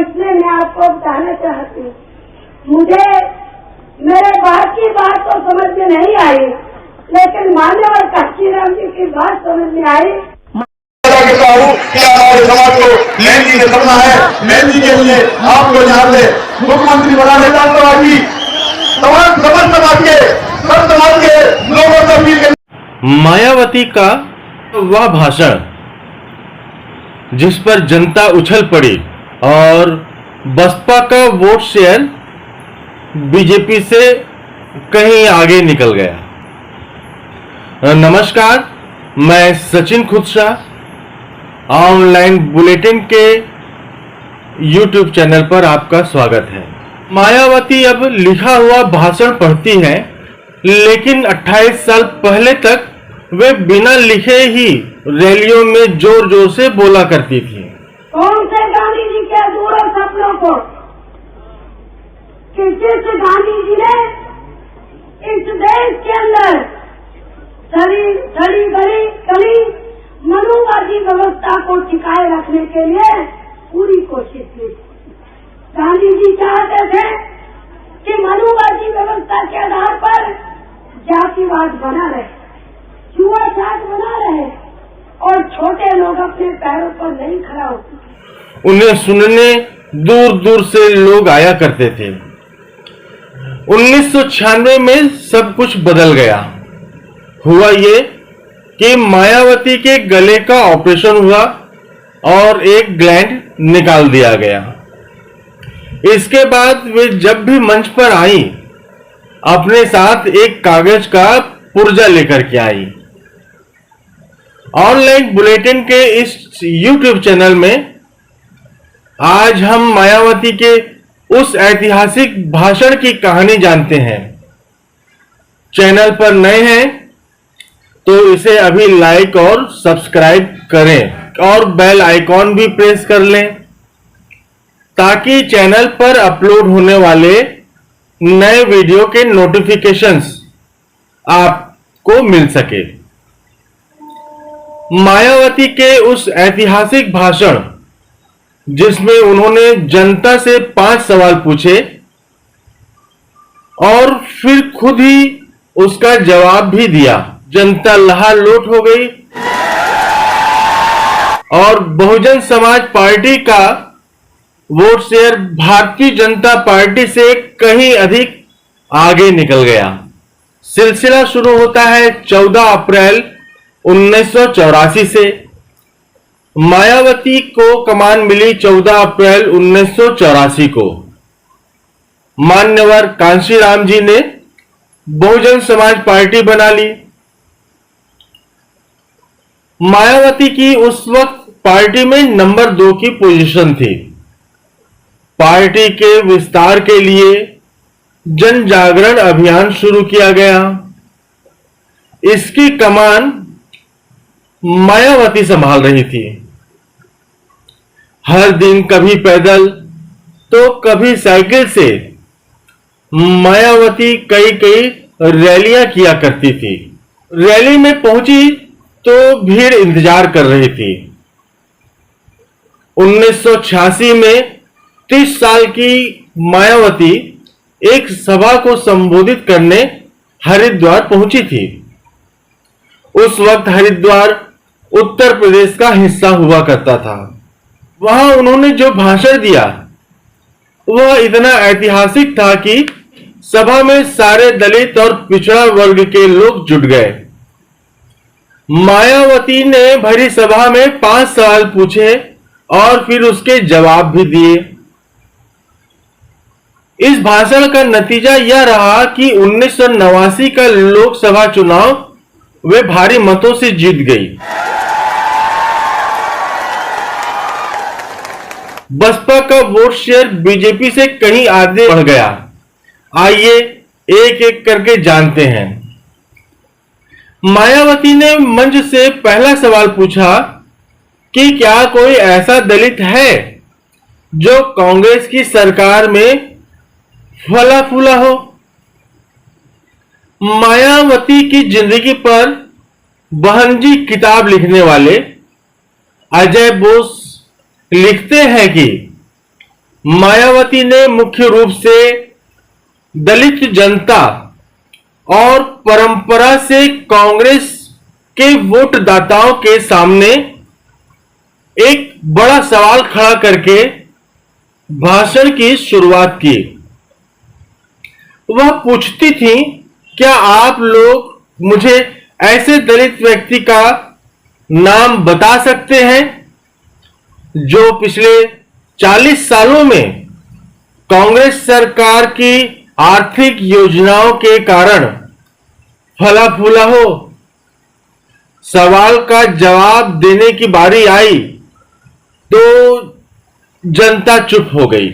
इसलिए मैं आपको बताना चाहती हूँ, मुझे मेरे बात की बात तो समझ में नहीं आई, लेकिन मान्यवर काशीराम जी की बात समझ में आई। क्या हमारे समाज को मेहंदी से करना है, मेहंदी के लिए आपको यहाँ से मुख्यमंत्री बनाने का की तमाम समाज के सब समाज के लोगों से अपील कर। मायावती का वह भाषण जिस पर जनता उछल पड़ी और बसपा का वोट शेयर बीजेपी से कहीं आगे निकल गया। नमस्कार, मैं सचिन खुदशाह ऑनलाइन बुलेटिन के YouTube चैनल पर आपका स्वागत है। मायावती अब लिखा हुआ भाषण पढ़ती हैं, लेकिन 28 साल पहले तक वे बिना लिखे ही रैलियों में जोर जोर से बोला करती थी। कौन से गांधी जी के अधूरे सपनों को कि जिस गांधी जी ने इस देश के अंदर सड़ी गली मनुवादी व्यवस्था को टिकाए रखने के लिए पूरी कोशिश की। गांधी जी चाहते थे कि मनुवादी व्यवस्था के आधार पर जातिवाद बना रहे, छुआछूत बना रहे और छोटे लोग अपने पैरों पर नहीं खड़ा होते। उन्हें सुनने दूर दूर से लोग आया करते थे। 1996 में सब कुछ बदल गया। हुआ ये कि मायावती के गले का ऑपरेशन हुआ और एक ग्लैंड निकाल दिया गया। इसके बाद वे जब भी मंच पर आई, अपने साथ एक कागज का पुर्जा लेकर के आई। ऑनलाइन बुलेटिन के इस YouTube चैनल में आज हम मायावती के उस ऐतिहासिक भाषण की कहानी जानते हैं। चैनल पर नए हैं तो इसे अभी लाइक और सब्सक्राइब करें और बेल आइकॉन भी प्रेस कर लें, ताकि चैनल पर अपलोड होने वाले नए वीडियो के नोटिफिकेशंस आपको मिल सके। मायावती के उस ऐतिहासिक भाषण जिसमें उन्होंने जनता से 5 सवाल पूछे और फिर खुद ही उसका जवाब भी दिया, जनता लहालोट हो गई और बहुजन समाज पार्टी का vote share Bharatiya Janata party से कहीं अधिक आगे निकल गया। सिलसिला शुरू होता है 14 अप्रैल 1984 से। मायावती को कमान मिली 14 अप्रैल 1984 को। मान्यवर कांशीराम जी ने बहुजन समाज पार्टी बना ली। मायावती की उस वक्त पार्टी में नंबर 2 की पोजीशन थी। पार्टी के विस्तार के लिए जन जागरण अभियान शुरू किया गया। इसकी कमान मायावती संभाल रही थी। हर दिन कभी पैदल तो कभी साइकिल से मायावती कई रैलियां किया करती थी। रैली में पहुंची तो भीड़ इंतजार कर रही थी। 1986 में 30 साल की मायावती एक सभा को संबोधित करने हरिद्वार पहुंची थी। उस वक्त हरिद्वार उत्तर प्रदेश का हिस्सा हुआ करता था। वहां उन्होंने जो भाषण दिया वह इतना ऐतिहासिक था कि सभा में सारे दलित और पिछड़ा वर्ग के लोग जुट गए। मायावती ने भरी सभा में 5 सवाल पूछे और फिर उसके जवाब भी दिए। इस भाषण का नतीजा यह रहा कि 1989 का लोकसभा चुनाव वे भारी मतों से जीत गई। बसपा का वोट शेयर बीजेपी से कहीं आगे बढ़ गया। आइए एक एक करके जानते हैं। मायावती ने मंच से पहला सवाल पूछा कि क्या कोई ऐसा दलित है जो कांग्रेस की सरकार में फला फूला हो। मायावती की जिंदगी पर बहनजी किताब लिखने वाले अजय बोस लिखते हैं कि मायावती ने मुख्य रूप से दलित जनता और परंपरा से कांग्रेस के वोटदाताओं के सामने एक बड़ा सवाल खड़ा करके भाषण की शुरुआत की। वह पूछती थी, क्या आप लोग मुझे ऐसे दलित व्यक्ति का नाम बता सकते हैं जो पिछले 40 सालों में कांग्रेस सरकार की आर्थिक योजनाओं के कारण फला फूला हो? सवाल का जवाब देने की बारी आई तो जनता चुप हो गई,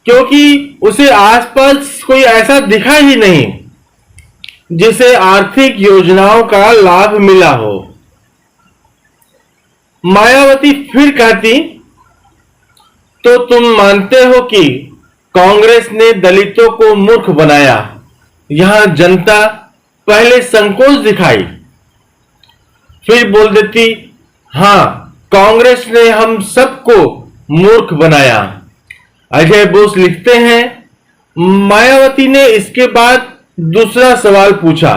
क्योंकि उसे आसपास कोई ऐसा दिखा ही नहीं जिसे आर्थिक योजनाओं का लाभ मिला हो। मायावती फिर कहती, तो तुम मानते हो कि कांग्रेस ने दलितों को मूर्ख बनाया? यहां जनता पहले संकोच दिखाई, फिर बोल देती, हां, कांग्रेस ने हम सबको मूर्ख बनाया। अजय बोस लिखते हैं, मायावती ने इसके बाद दूसरा सवाल पूछा।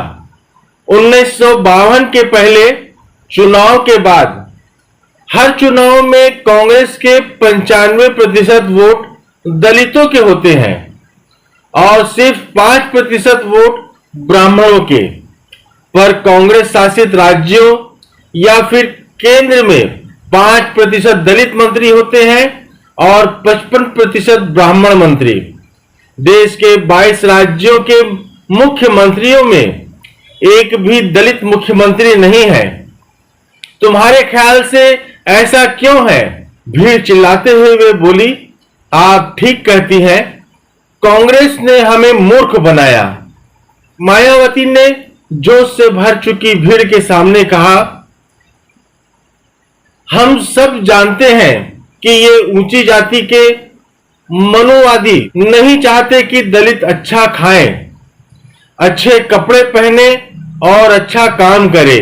1952 के पहले चुनाव के बाद हर चुनाव में कांग्रेस के 95% वोट दलितों के होते हैं और सिर्फ 5% वोट ब्राह्मणों के। पर कांग्रेस शासित राज्यों या फिर केंद्र में 5% दलित मंत्री होते हैं और 55% ब्राह्मण मंत्री। देश के 22 राज्यों के मुख्यमंत्रियों में एक भी दलित मुख्यमंत्री नहीं है। तुम्हारे ख्याल से ऐसा क्यों है? भीड़ चिल्लाते हुए वे बोली, आप ठीक कहती हैं, कांग्रेस ने हमें मूर्ख बनाया। मायावती ने जोश से भर चुकी भीड़ के सामने कहा, हम सब जानते हैं कि ये ऊंची जाति के मनुवादी नहीं चाहते कि दलित अच्छा खाएं, अच्छे कपड़े पहने और अच्छा काम करे।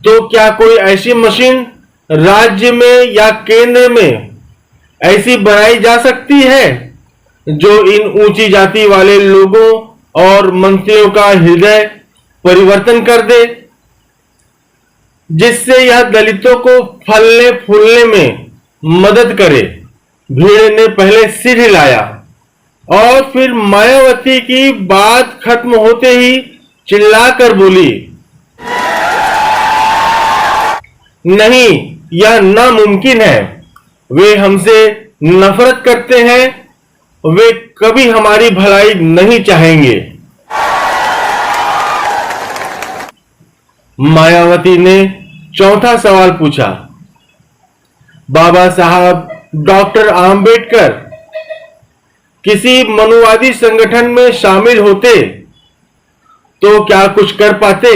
तो क्या कोई ऐसी मशीन राज्य में या केंद्र में ऐसी बनाई जा सकती है जो इन ऊंची जाति वाले लोगों और मंत्रियों का हृदय परिवर्तन कर दे, जिससे यह दलितों को फलने फूलने में मदद करे? भीड़ ने पहले सिर हिलाया और फिर मायावती की बात खत्म होते ही चिल्लाकर बोली, नहीं, यह नामुमकिन है। वे हमसे नफरत करते हैं, वे कभी हमारी भलाई नहीं चाहेंगे। मायावती ने चौथा सवाल पूछा, बाबा साहब डॉक्टर आंबेडकर किसी मनुवादी संगठन में शामिल होते तो क्या कुछ कर पाते?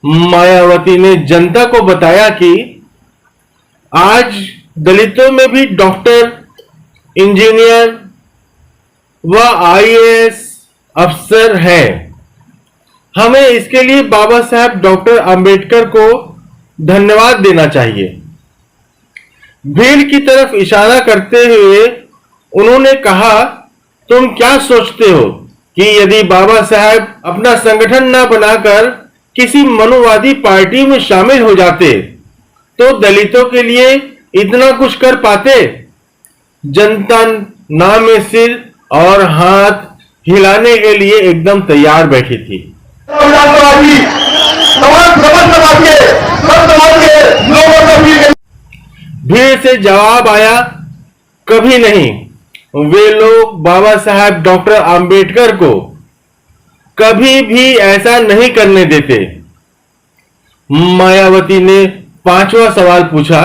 मायावती ने जनता को बताया कि आज दलितों में भी डॉक्टर, इंजीनियर व आईएएस अफसर हैं। हमें इसके लिए बाबा साहब डॉक्टर आंबेडकर को धन्यवाद देना चाहिए। भीड़ की तरफ इशारा करते हुए उन्होंने कहा, तुम क्या सोचते हो कि यदि बाबा साहब अपना संगठन न बनाकर किसी मनुवादी पार्टी में शामिल हो जाते तो दलितों के लिए इतना कुछ कर पाते? जनता ना में सिर और हाथ हिलाने के लिए एकदम तैयार बैठी थी। भीड़ से जवाब आया, कभी नहीं। वे लोग बाबा साहब डॉक्टर आंबेडकर को कभी भी ऐसा नहीं करने देते। मायावती ने पांचवा सवाल पूछा,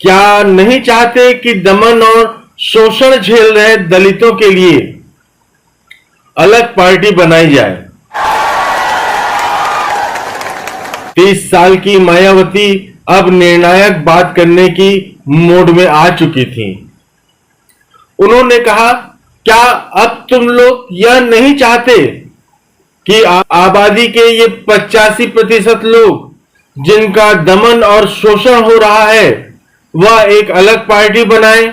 क्या नहीं चाहते कि दमन और शोषण झेल रहे दलितों के लिए अलग पार्टी बनाई जाए? 30 साल की मायावती अब निर्णायक बात करने की मोड में आ चुकी थी। उन्होंने कहा, क्या अब तुम लोग यह नहीं चाहते कि आबादी के ये 85% लोग जिनका दमन और शोषण हो रहा है वह एक अलग पार्टी बनाए।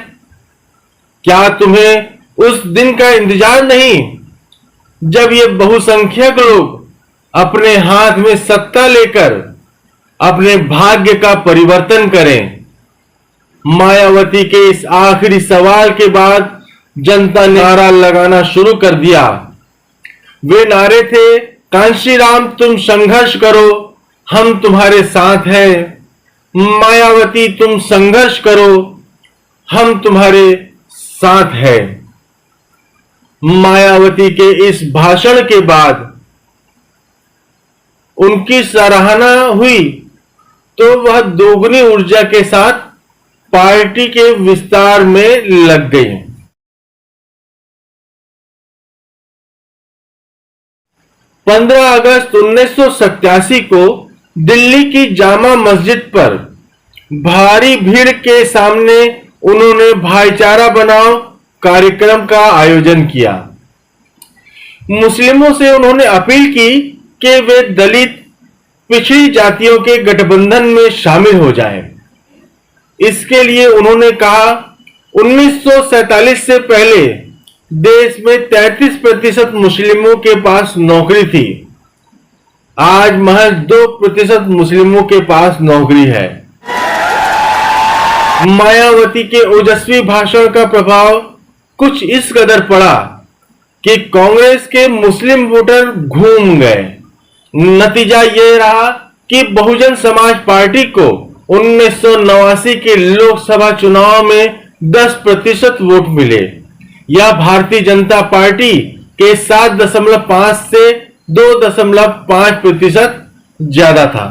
क्या तुम्हें उस दिन का इंतजार नहीं जब ये बहुसंख्यक लोग अपने हाथ में सत्ता लेकर अपने भाग्य का परिवर्तन करें? मायावती के इस आखिरी सवाल के बाद जनता ने नारा लगाना शुरू कर दिया। वे नारे थे, कांशीराम तुम संघर्ष करो, हम तुम्हारे साथ हैं। मायावती तुम संघर्ष करो, हम तुम्हारे साथ हैं। मायावती के इस भाषण के बाद उनकी सराहना हुई तो वह दोगुनी ऊर्जा के साथ पार्टी के विस्तार में लग गई। 15 अगस्त 1987 को दिल्ली की जामा मस्जिद पर भारी भीड़ के सामने उन्होंने भाईचारा बनाओ कार्यक्रम का आयोजन किया। मुस्लिमों से उन्होंने अपील की कि वे दलित पिछड़ी जातियों के गठबंधन में शामिल हो जाएं। इसके लिए उन्होंने कहा, 1947 से पहले देश में 33% मुस्लिमों के पास नौकरी थी। आज महज 2% मुस्लिमों के पास नौकरी है। मायावती के ओजस्वी भाषण का प्रभाव कुछ इस कदर पड़ा कि कांग्रेस के मुस्लिम वोटर घूम गए। नतीजा यह रहा कि बहुजन समाज पार्टी को 1989 के लोकसभा चुनाव में 10% वोट मिले। यह भारतीय जनता पार्टी के 7.5 से 2.5% ज्यादा था।